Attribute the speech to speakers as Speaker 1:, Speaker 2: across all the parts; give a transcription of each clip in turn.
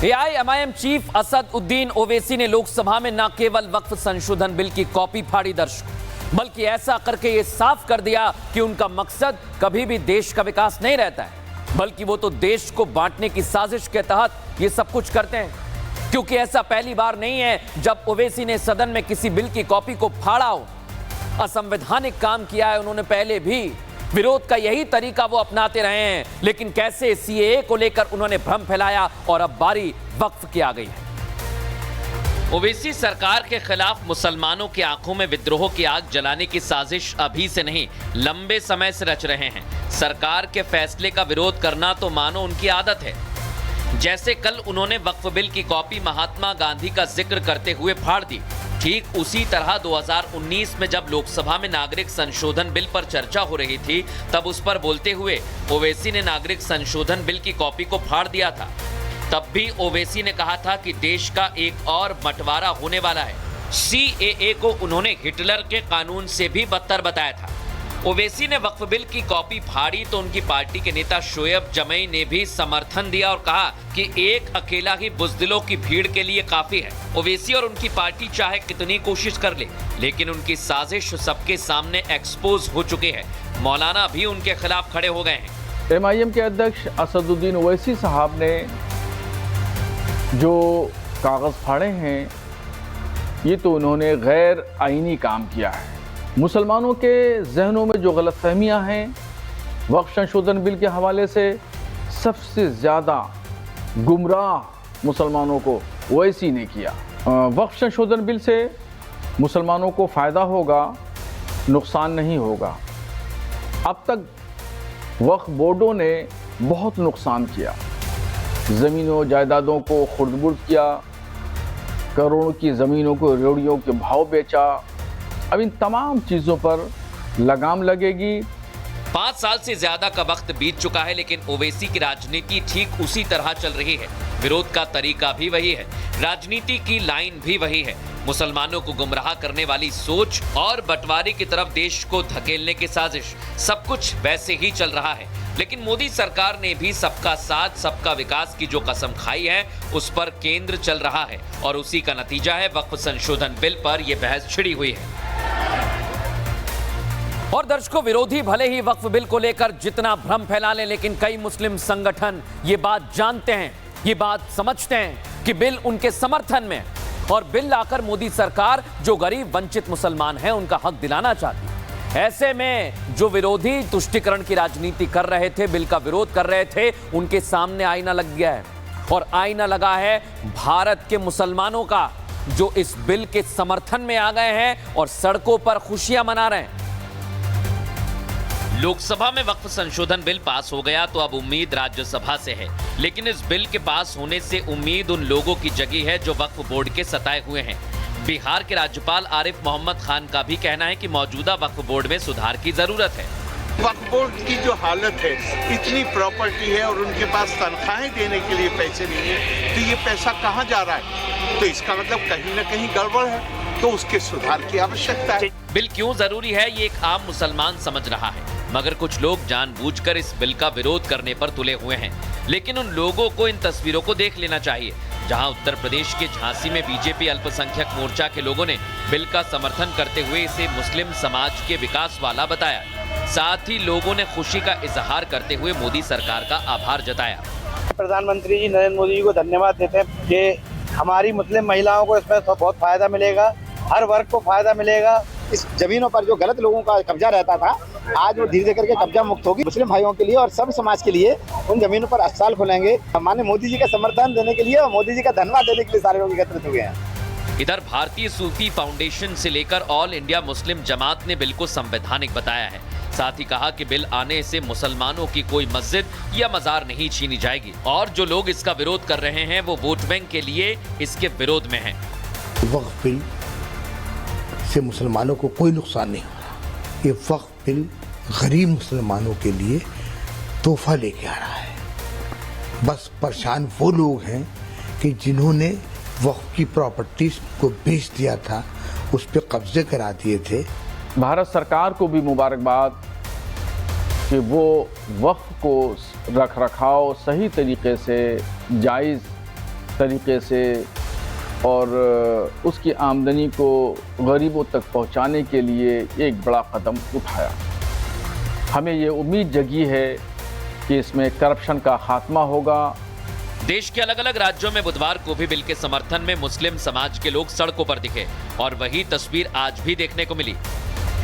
Speaker 1: AIMIM chief Asaduddin Owaisi ने लोकसभा में न केवल वक्फ संशोधन बिल की कॉपी फाड़ी दर्शकों, बल्कि ऐसा करके ये साफ कर दिया कि उनका मकसद कभी भी देश का विकास नहीं रहता है, बल्कि वो तो देश को बांटने की साजिश के तहत ये सब कुछ करते हैं। क्योंकि ऐसा पहली बार नहीं है जब ओवैसी ने सदन में किसी बिल की कॉपी को फाड़ा हो। असंवैधानिक काम किया है उन्होंने पहले भी, विरोध का यही तरीका वो अपनाते रहे हैं। लेकिन कैसे सीएए को लेकर उन्होंने भ्रम फैलाया और अब बारी वक्फ की आ गई है।
Speaker 2: ओवैसी सरकार के खिलाफ मुसलमानों की आंखों में विद्रोह की आग जलाने की साजिश अभी से नहीं, लंबे समय से रच रहे हैं। सरकार के फैसले का विरोध करना तो मानो उनकी आदत है। जैसे कल उन्होंने वक्फ बिल की कॉपी महात्मा गांधी का जिक्र करते हुए फाड़ दी, ठीक उसी तरह 2019 में जब लोकसभा में नागरिक संशोधन बिल पर चर्चा हो रही थी, तब उस पर बोलते हुए ओवैसी ने नागरिक संशोधन बिल की कॉपी को फाड़ दिया था। तब भी ओवैसी ने कहा था कि देश का एक और बंटवारा होने वाला है। सीएए को उन्होंने हिटलर के कानून से भी बदतर बताया था। ओवैसी ने वक्फ बिल की कॉपी फाड़ी तो उनकी पार्टी के नेता शोएब जमई ने भी समर्थन दिया और कहा कि एक अकेला ही बुज़दिलों की भीड़ के लिए काफी है। ओवैसी और उनकी पार्टी चाहे कितनी कोशिश कर ले, लेकिन उनकी साजिश सबके सामने एक्सपोज हो चुकी है। मौलाना भी उनके खिलाफ खड़े हो गए हैं।
Speaker 3: एमआईएम के अध्यक्ष असदुद्दीन ओवैसी साहब ने जो कागज फाड़े हैं, ये तो उन्होंने गैर आईनी काम किया है। मुसलमानों के जहनों में जो गलतफहमियां हैं वक्फ संशोधन बिल के हवाले से, सबसे ज़्यादा गुमराह मुसलमानों को ओवैसी ने किया। वक्फ संशोधन बिल से मुसलमानों को फ़ायदा होगा, नुकसान नहीं होगा। अब तक वक्फ बोर्डों ने बहुत नुकसान किया, ज़मीनों जायदादों को खुर्द-बुर्द किया, करोड़ों की ज़मीनों को रेवड़ियों के भाव बेचा। अब इन तमाम चीज़ों पर लगाम लगेगी।
Speaker 2: 5 साल से ज्यादा का वक्त बीत चुका है, लेकिन ओवैसी की राजनीति ठीक उसी तरह चल रही है। विरोध का तरीका भी वही है, राजनीति की लाइन भी वही है। मुसलमानों को गुमराह करने वाली सोच और बंटवारे की तरफ देश को धकेलने की साजिश, सब कुछ वैसे ही चल रहा है। लेकिन मोदी सरकार ने भी सबका साथ सबका विकास की जो कसम खाई है, उस पर केंद्र चल रहा है और उसी का नतीजा है वक्फ संशोधन बिल पर यह बहस छिड़ी हुई है।
Speaker 1: और दर्शकों, विरोधी भले ही वक्फ बिल को लेकर जितना भ्रम फैला लें, लेकिन कई मुस्लिम संगठन ये बात जानते हैं, ये बात समझते हैं कि बिल उनके समर्थन में और बिल लाकर मोदी सरकार जो गरीब वंचित मुसलमान हैं उनका हक दिलाना चाहती है। ऐसे में जो विरोधी तुष्टीकरण की राजनीति कर रहे थे, बिल का विरोध कर रहे थे, उनके सामने आईना लग गया है। और आईना लगा है भारत के मुसलमानों का, जो इस बिल के समर्थन में आ गए हैं और सड़कों पर खुशियां मना रहे हैं।
Speaker 2: लोकसभा में वक्फ संशोधन बिल पास हो गया तो अब उम्मीद राज्यसभा से है, लेकिन इस बिल के पास होने से उम्मीद उन लोगों की जगी है जो वक्फ बोर्ड के सताए हुए हैं। बिहार के राज्यपाल आरिफ मोहम्मद खान का भी कहना है कि मौजूदा वक्फ बोर्ड में सुधार की जरूरत है।
Speaker 4: वक्फ बोर्ड की जो हालत है, इतनी प्रॉपर्टी है और उनके पास तनख्वाहें देने के लिए पैसे नहीं है, तो ये पैसा कहाँ जा रहा है? तो इसका मतलब कहीं न कहीं गड़बड़ है, तो उसके सुधार की आवश्यकता है।
Speaker 2: बिल क्यों जरूरी है ये एक आम मुसलमान समझ रहा है, मगर कुछ लोग जानबूझकर इस बिल का विरोध करने पर तुले हुए हैं। लेकिन उन लोगों को इन तस्वीरों को देख लेना चाहिए, जहां उत्तर प्रदेश के झांसी में बीजेपी अल्पसंख्यक मोर्चा के लोगों ने बिल का समर्थन करते हुए इसे मुस्लिम समाज के विकास वाला बताया। साथ ही लोगों ने खुशी का इजहार करते हुए मोदी सरकार का आभार जताया।
Speaker 5: प्रधानमंत्री जी नरेंद्र मोदी जी को धन्यवाद देते हैं कि हमारी मुस्लिम महिलाओं को इसमें बहुत फायदा मिलेगा, हर वर्ग को फायदा मिलेगा।
Speaker 6: इस जमीनों पर जो गलत लोगों का कब्जा रहता था, आज वो धीरे धीरे करके कब्जा मुक्त होगी। मुस्लिम भाइयों के लिए और सब समाज के लिए उन जमीनों पर अस्पताल खोलेंगे। माननीय मोदी जी का समर्थन देने के लिए और मोदी जी का धन्यवाद देने के लिए सारे लोग एकत्रित हुए हैं।
Speaker 2: इधर भारतीय सूफी फाउंडेशन से लेकर ऑल इंडिया मुस्लिम जमात ने बिल को संवैधानिक बताया है। साथ ही कहा कि बिल आने से मुसलमानों की कोई मस्जिद या मजार नहीं छीनी जाएगी और जो लोग इसका विरोध कर रहे हैं वो वोट बैंक के लिए इसके विरोध में हैं।
Speaker 7: वक्फ बिल से मुसलमानों को कोई नुकसान नहीं हो रहा। ये वक्फ बिल गरीब मुसलमानों के लिए तोहफा लेके आ रहा है। बस परेशान वो लोग हैं कि जिन्होंने वक्फ की प्रॉपर्टीज को बेच दिया था, उस पर कब्जे करा दिए थे।
Speaker 3: भारत सरकार को भी मुबारकबाद कि वो वक्फ को रख रखाव सही तरीके से जायज़ तरीके से और उसकी आमदनी को गरीबों तक पहुंचाने के लिए एक बड़ा कदम उठाया। हमें ये उम्मीद जगी है कि इसमें करप्शन का खात्मा होगा।
Speaker 2: देश के अलग अलग राज्यों में बुधवार को भी बिल के समर्थन में मुस्लिम समाज के लोग सड़कों पर दिखे और वही तस्वीर आज भी देखने को मिली।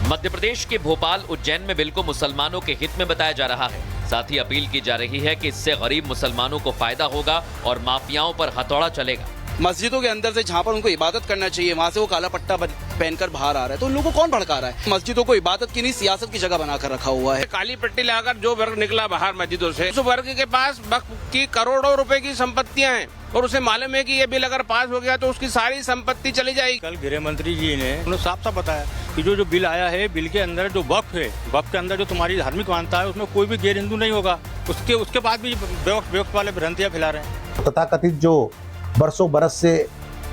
Speaker 2: मध्य प्रदेश के भोपाल, उज्जैन में बिल को मुसलमानों के हित में बताया जा रहा है। साथ ही अपील की जा रही है कि इससे गरीब मुसलमानों को फायदा होगा और माफियाओं पर हथौड़ा चलेगा।
Speaker 8: मस्जिदों के अंदर से जहाँ पर उनको इबादत करना चाहिए वहाँ से वो काला पट्टा पहनकर बाहर आ रहा है, तो उन लोगों को कौन भड़का रहा है? मस्जिदों को इबादत की नहीं, सियासत की जगह बनाकर रखा हुआ है।
Speaker 9: काली पट्टी लगाकर जो वर्ग निकला बाहर मस्जिदों से, उस वर्ग के पास वक्फ की करोड़ों रुपए की संपत्तियां हैं और उसे मालूम है कि ये बिल अगर पास हो गया तो उसकी सारी संपत्ति चली जाएगी।
Speaker 10: कल गृह मंत्री जी ने उन्होंने साफ साफ बताया कि जो बिल आया है, बिल के अंदर जो वक्फ है, वक्फ के अंदर जो तुम्हारी धार्मिक मान्यता है उसमें कोई भी गैर हिंदू नहीं होगा। उसके बाद भी बेवकूफ वाले भ्रांतियां फैला रहे हैं।
Speaker 6: तथाकथित जो बरसों बरस से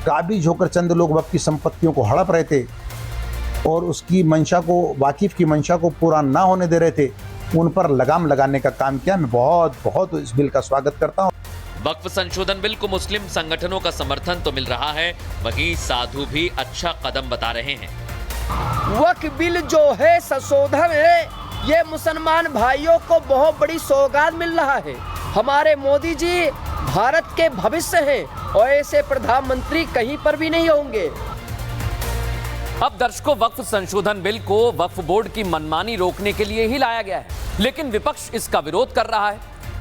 Speaker 6: काबिज होकर चंद लोग वक्त की संपत्तियों को हड़प रहे थे और उसकी मंशा को, वाकिफ की मंशा को पूरा ना होने दे रहे थे, उन पर लगाम लगाने का काम किया। मैं बहुत इस बिल का स्वागत करता हूँ।
Speaker 2: वक्फ संशोधन बिल को मुस्लिम संगठनों का समर्थन तो मिल रहा है, वहीं साधु भी अच्छा कदम बता रहे हैं।
Speaker 11: वक्फ बिल जो है, संशोधन है, ये मुसलमान भाइयों को बहुत बड़ी सौगात मिल रहा है। हमारे मोदी जी भारत के भविष्य हैं और ऐसे प्रधानमंत्री कहीं पर भी नहीं होंगे।
Speaker 1: अब दर्शकों, वक्फ संशोधन बिल को वक्फ बोर्ड की मनमानी रोकने के लिए ही लाया गया है, लेकिन विपक्ष इसका विरोध कर रहा है।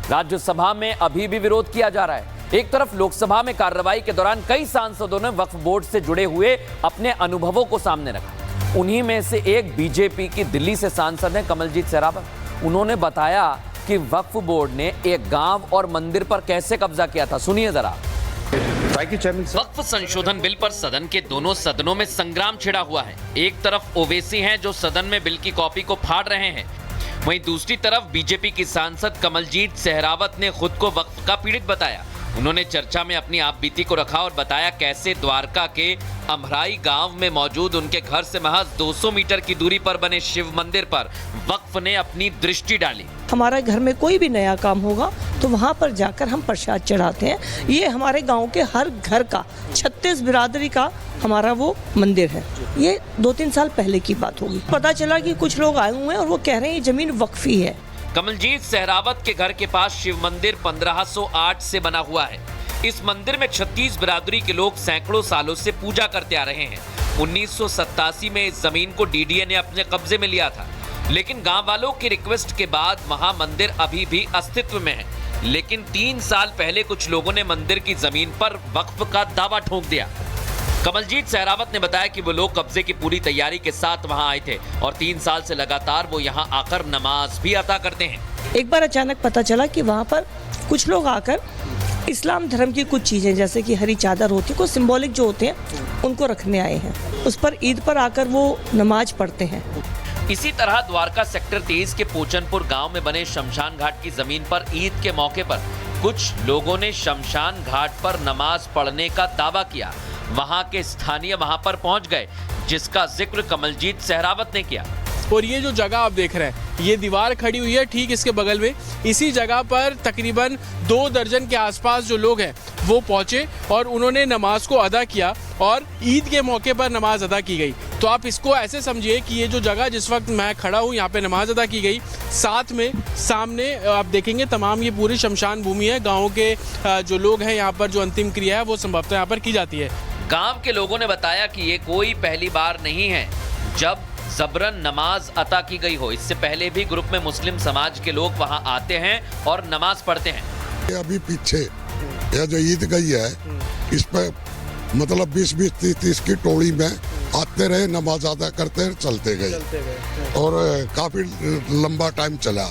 Speaker 1: राज्यसभा में अभी भी विरोध किया जा रहा है। एक तरफ लोकसभा में कार्रवाई के दौरान कई सांसदों ने वक्फ बोर्ड से जुड़े हुए अपने अनुभवों को सामने रखा। उन्हीं में से एक बीजेपी की दिल्ली से सांसद हैं कमलजीत सहरावत। उन्होंने बताया कि वक्फ बोर्ड ने एक गांव और मंदिर पर कैसे कब्जा किया था। सुनिए जरा।
Speaker 2: वक्फ संशोधन बिल पर सदन के दोनों सदनों में संग्राम छिड़ा हुआ है। एक तरफ ओवैसी हैं जो सदन में बिल की कॉपी को फाड़ रहे हैं, वहीं दूसरी तरफ बीजेपी की सांसद कमलजीत सहरावत ने खुद को वक्फ का पीड़ित बताया। उन्होंने चर्चा में अपनी आपबीती को रखा और बताया कैसे द्वारका के अमराई गांव में मौजूद उनके घर से महज 200 मीटर की दूरी पर बने शिव मंदिर पर वक्फ ने अपनी दृष्टि डाली।
Speaker 12: हमारे घर में कोई भी नया काम होगा तो वहाँ पर जाकर हम प्रसाद चढ़ाते हैं। ये हमारे गांव के हर घर का 36 बिरादरी का हमारा वो मंदिर है। ये 2-3 साल पहले की बात होगी। पता चला कि कुछ लोग आए हुए हैं और वो कह रहे हैं ये जमीन वक्फी है।
Speaker 2: कमलजीत सहरावत के घर के पास शिव मंदिर 1508 से बना हुआ है। इस मंदिर में 36 बिरादरी के लोग सैकड़ों सालों से पूजा करते आ रहे हैं। 1987 में इस जमीन को डीडीए ने अपने कब्जे में लिया था, लेकिन गांव वालों की रिक्वेस्ट के बाद वहां मंदिर अभी भी अस्तित्व में है। लेकिन 3 साल पहले कुछ लोगों ने मंदिर की जमीन पर वक्फ का दावा ठोक दिया। कमलजीत सहरावत ने बताया कि वो लोग कब्जे की पूरी तैयारी के साथ वहां आए थे और 3 साल से लगातार वो यहां आकर नमाज भी अता करते हैं।
Speaker 12: एक बार अचानक पता चला कि वहाँ पर कुछ लोग आकर इस्लाम धर्म की कुछ चीज़ें जैसे कि हरी चादर होती है, कुछ सिंबॉलिक जो होते हैं उनको रखने आए हैं। उस पर ईद पर आकर वो नमाज पढ़ते हैं।
Speaker 2: इसी तरह द्वारका सेक्टर 23 के पोचनपुर गांव में बने शमशान घाट की जमीन पर ईद के मौके पर कुछ लोगों ने शमशान घाट पर नमाज पढ़ने का दावा किया। वहां के स्थानीय वहां पर पहुंच गए, जिसका जिक्र कमलजीत सहरावत ने किया।
Speaker 13: और ये जो जगह आप देख रहे हैं, ये दीवार खड़ी हुई है ठीक इसके बगल में। इसी जगह पर तकरीबन 2 दर्जन के आसपास जो लोग हैं वो पहुंचे और उन्होंने नमाज को अदा किया और ईद के मौके पर नमाज अदा की गई। तो आप इसको ऐसे समझिए कि ये जो जगह जिस वक्त मैं खड़ा हूँ यहाँ पे नमाज अदा की गई, साथ में सामने आप देखेंगे तमाम ये पूरी शमशान भूमि है। गाँव के जो लोग हैं यहाँ पर जो अंतिम क्रिया है वो संभवतः यहाँ पर की जाती है।
Speaker 2: गांव के लोगों ने बताया कि ये कोई पहली बार नहीं है जब जबरन नमाज अता की गई हो। इससे पहले भी ग्रुप में मुस्लिम समाज के लोग वहां आते हैं और नमाज पढ़ते हैं।
Speaker 14: अभी पीछे यह जो ईद गई है, इस पे मतलब 20-30 की टोली में आते रहे, नमाज अदा करते चलते गए और काफी लंबा टाइम चला।